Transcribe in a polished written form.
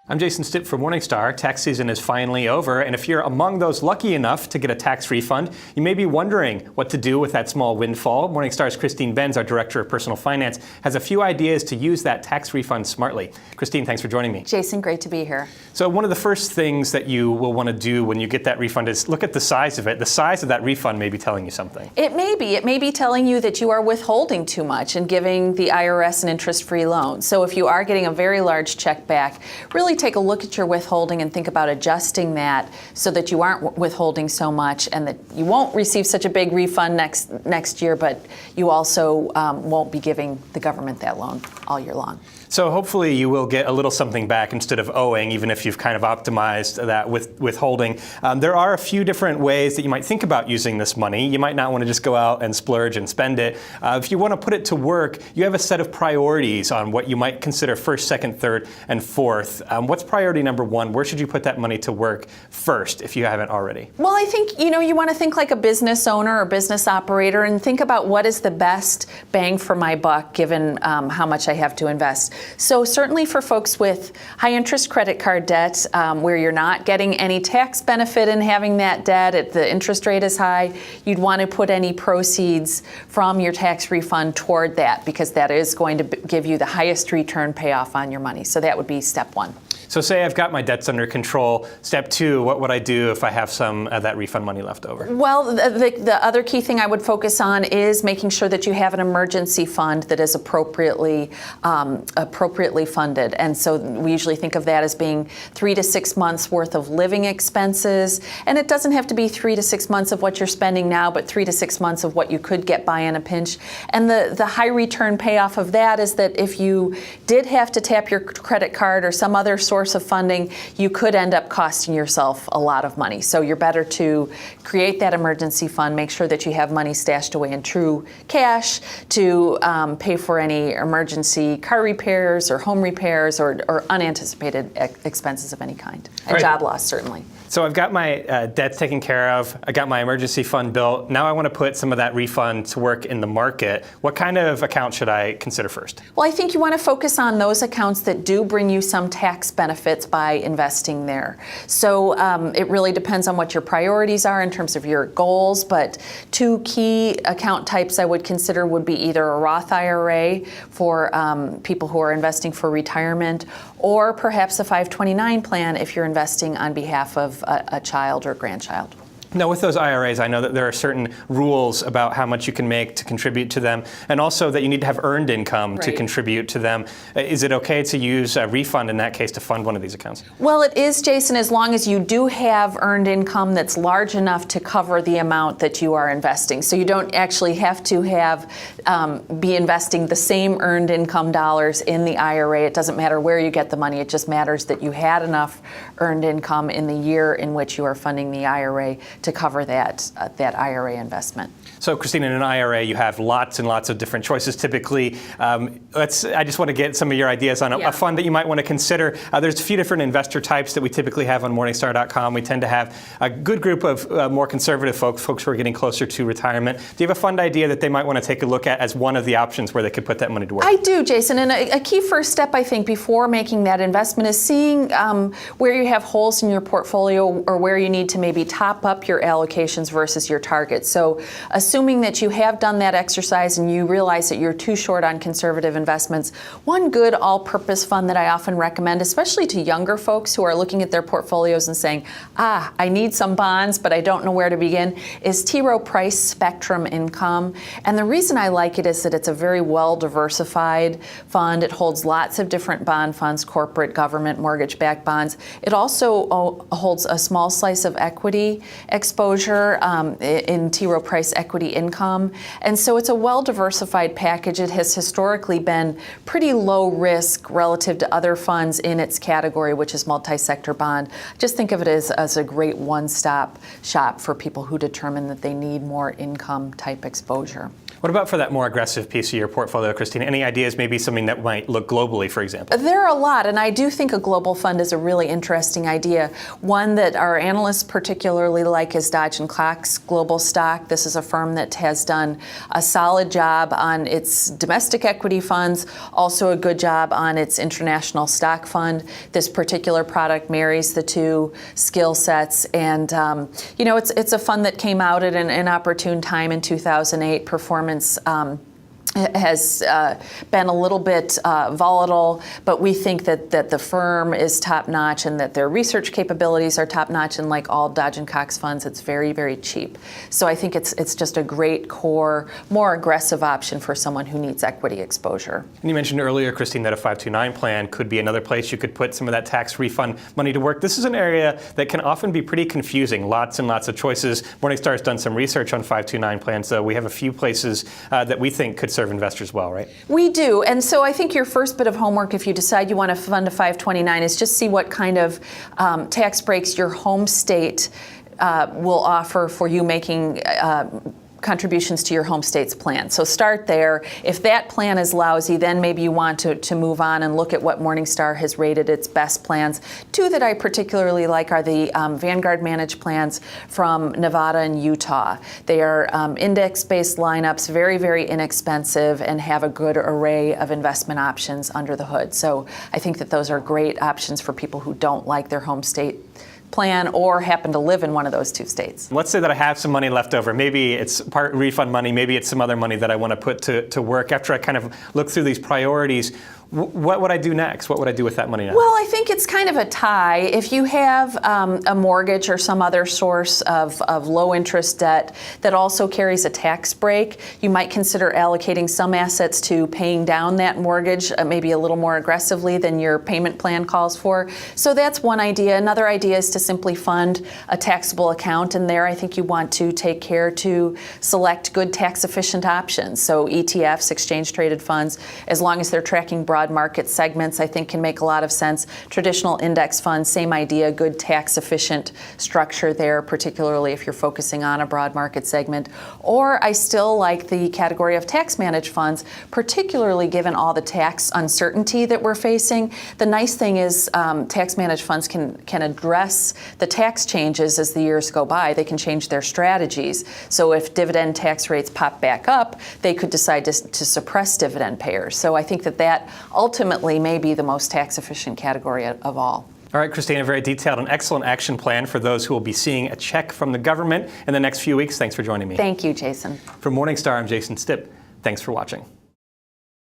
I'm Jason Stipp from Morningstar. Tax season is finally over, and if you're among those lucky enough to get a tax refund, you may be wondering what to do with that small windfall. Morningstar's Christine Benz, our Director of Personal Finance, has a few ideas to use that tax refund smartly. Christine, thanks for joining me. Jason, great to be here. So one of the first things that you will want to do when you get that refund is look at the size of it. The size of that refund may be telling you something. It may be. It may be telling you that you are withholding too much and giving the IRS an interest-free loan. So if you are getting a very large check back, really take a look at your withholding and think about adjusting that so that you aren't withholding so much and that you won't receive such a big refund next year, but you also won't be giving the government that loan all year long. So hopefully you will get a little something back instead of owing, even if you've kind of optimized that with withholding. There are a few different ways that you might think about using this money. You might not want to just go out and splurge and spend it. If you want to put it to work, you have a set of priorities on what you might consider first, second, third, and fourth. What's priority number one? Where should you put that money to work first if you haven't already? Well, I think you want to think like a business owner or business operator and think about what is the best bang for my buck given how much I have to invest. So certainly for folks with high interest credit card debt, where you're not getting any tax benefit in having that debt, the interest rate is high, you'd want to put any proceeds from your tax refund toward that because that is going to give you the highest return payoff on your money. So that would be step one. So say I've got my debts under control. Step two, what would I do if I have some of that refund money left over? Well, the other key thing I would focus on is making sure that you have an emergency fund that is appropriately funded. And so we usually think of that as being 3 to 6 months worth of living expenses. And it doesn't have to be 3 to 6 months of what you're spending now, but 3 to 6 months of what you could get by in a pinch. And the high return payoff of that is that if you did have to tap your credit card or some other source of funding, you could end up costing yourself a lot of money. So you're better to create that emergency fund, make sure that you have money stashed away in true cash to pay for any emergency car repairs or home repairs or unanticipated expenses of any kind. And job loss, certainly. So I've got my debts taken care of. I got my emergency fund built. Now I want to put some of that refund to work in the market. What kind of account should I consider first? Well, I think you want to focus on those accounts that do bring you some tax benefits by investing there. So it really depends on what your priorities are in terms of your goals, but two key account types I would consider would be either a Roth IRA for people who are investing for retirement, or perhaps a 529 plan if you're investing on behalf of a child or grandchild. Now, with those IRAs, I know that there are certain rules about how much you can make to contribute to them, and also that you need to have earned income to contribute to them. Is it okay to use a refund in that case to fund one of these accounts? Well, it is, Jason, as long as you do have earned income that's large enough to cover the amount that you are investing. So you don't actually have to be investing the same earned income dollars in the IRA. It doesn't matter where you get the money. It just matters that you had enough earned income in the year in which you are funding the IRA to cover that IRA investment. So, Christine, in an IRA, you have lots and lots of different choices. Typically, I just want to get some of your ideas on a fund that you might want to consider. There's a few different investor types that we typically have on Morningstar.com. We tend to have a good group of more conservative folks who are getting closer to retirement. Do you have a fund idea that they might want to take a look at as one of the options where they could put that money to work? I do, Jason. And a key first step, I think, before making that investment is seeing where you have holes in your portfolio or where you need to maybe top up your allocations versus your targets. So assuming that you have done that exercise and you realize that you're too short on conservative investments, one good all-purpose fund that I often recommend, especially to younger folks who are looking at their portfolios and saying, I need some bonds, but I don't know where to begin, is T. Rowe Price Spectrum Income. And the reason I like it is that it's a very well-diversified fund. It holds lots of different bond funds, corporate, government, mortgage-backed bonds. It also holds a small slice of equity exposure in T. Rowe Price Equity Income. And so it's a well-diversified package. It has historically been pretty low risk relative to other funds in its category, which is multi-sector bond. Just think of it as a great one-stop shop for people who determine that they need more income type exposure. What about for that more aggressive piece of your portfolio, Christine? Any ideas, maybe something that might look globally, for example? There are a lot, and I do think a global fund is a really interesting idea. One that our analysts particularly like is Dodge & Cox Global Stock. This is a firm that has done a solid job on its domestic equity funds, also a good job on its international stock fund. This particular product marries the two skill sets, and it's a fund that came out at an opportune time in 2008. Performance has been a little bit volatile, but we think that the firm is top-notch and that their research capabilities are top-notch, and like all Dodge & Cox funds, it's very, very cheap. So I think it's just a great core, more aggressive option for someone who needs equity exposure. And you mentioned earlier, Christine, that a 529 plan could be another place you could put some of that tax refund money to work. This is an area that can often be pretty confusing, lots and lots of choices. Morningstar has done some research on 529 plans, so we have a few places that we think could serve investors well, right? We do, and so I think your first bit of homework, if you decide you want to fund a 529, is just see what kind of tax breaks your home state will offer for you making contributions to your home state's plan. So start there. If that plan is lousy, then maybe you want to move on and look at what Morningstar has rated its best plans. Two that I particularly like are the Vanguard managed plans from Nevada and Utah. They are index-based lineups, very, very inexpensive, and have a good array of investment options under the hood. So I think that those are great options for people who don't like their home state plan or happen to live in one of those two states. Let's say that I have some money left over. Maybe it's part refund money, maybe it's some other money that I want to put to work. After I kind of look through these priorities, what would I do next? What would I do with that money now? Well, I think it's kind of a tie. If you have a mortgage or some other source of low interest debt that also carries a tax break, you might consider allocating some assets to paying down that mortgage maybe a little more aggressively than your payment plan calls for. So that's one idea. Another idea is to simply fund a taxable account, and there I think you want to take care to select good tax efficient options. So ETFs, exchange traded funds, as long as they're tracking broad market segments, I think can make a lot of sense. Traditional index funds, same idea, good tax efficient structure there, particularly if you're focusing on a broad market segment. Or I still like the category of tax managed funds, particularly given all the tax uncertainty that we're facing. The nice thing is tax managed funds can address the tax changes as the years go by. They can change their strategies. So if dividend tax rates pop back up, they could decide to suppress dividend payers. So I think that ultimately may be the most tax efficient category of all. All right, Christine, a very detailed and excellent action plan for those who will be seeing a check from the government in the next few weeks. Thanks for joining me. Thank you, Jason. From Morningstar, I'm Jason Stipp. Thanks for watching.